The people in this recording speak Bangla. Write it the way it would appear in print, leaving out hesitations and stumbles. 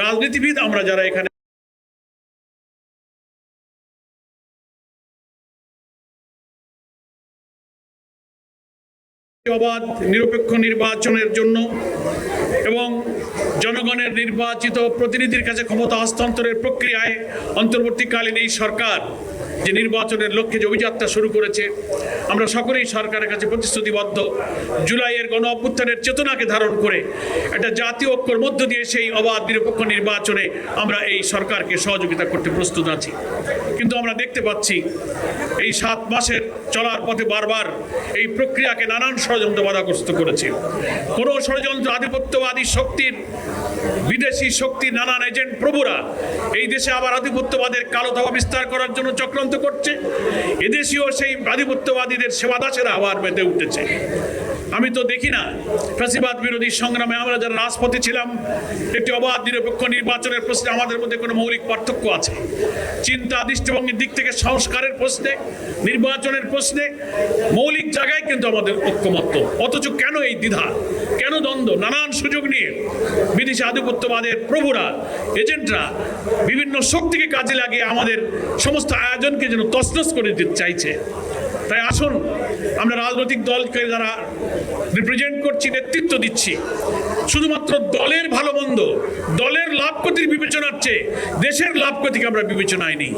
রাজনীতিবিদ আমরা যারা এখানে অবাধ নিরপেক্ষ নির্বাচনের জন্য এবং জনগণের নির্বাচিত প্রতিনিধির কাছে ক্ষমতা হস্তান্তরের প্রক্রিয়ায় অন্তর্বর্তীকালীন এই সরকার যে নির্বাচনের লক্ষ্যে যে অভিযাত্রা শুরু করেছে, আমরা সকলেই সরকারের কাছে প্রতিশ্রুতিবদ্ধ। জুলাইয়ের গণ অভ্যুত্থানের চেতনাকে ধারণ করে একটা জাতীয় ঐক্যের মধ্য দিয়ে সেই অবাধ নিরপেক্ষ নির্বাচনে আমরা এই সরকারকে সহযোগিতা করতে প্রস্তুত আছি। কিন্তু আমরা দেখতে পাচ্ছি এই 7 মাসের চলার পথে বারবার এই প্রক্রিয়াকে নানান ষড়যন্ত্র বাধাগ্রস্ত করেছে। কোনো ষড়যন্ত্র আধিপত্যবাদী শক্তির, বিদেশি শক্তির নানান এজেন্ট প্রভুরা এই দেশে আবার আধিপত্যবাদের কালো দাবা বিস্তার করার জন্য চক্রান্ত করছে। এদেশীয় সেই আধিপত্যবাদীদের সেবাদাসেরা আবার মেতে উঠেছে। আমি তো দেখি না ফ্যাসিবাদ বিরোধী সংগ্রামে আমরা যারা রাজপথে ছিলাম একটি অবাধ নিরপেক্ষ নির্বাচনের প্রশ্নে আমাদের মধ্যে কোনো মৌলিক পার্থক্য আছে। চিন্তা দৃষ্টিভঙ্গির দিক থেকে সংস্কারের প্রশ্নে, নির্বাচনের প্রশ্নে মৌলিক জায়গায় কিন্তু আমাদের ঐক্যমত্য। অথচ কেন এই দ্বিধা, কেন দ্বন্দ্ব? নানান সুযোগ নিয়ে বিদেশি আধিপত্যবাদের প্রভুরা, এজেন্টরা বিভিন্ন শক্তিকে কাজে লাগিয়ে আমাদের সমস্ত আয়োজনকে যেন তছনছ করে দিতে চাইছে। তাই আসুন, আমরা রাজনৈতিক দলকে যারা রিপ্রেজেন্ট করছি, নেতৃত্ব দিচ্ছি, শুধুমাত্র দলের ভালো মন্দ, দলের লাভ ক্ষতির বিবেচনার চেয়ে দেশের লাভ ক্ষতিকে আমরা বিবেচনায় নিই।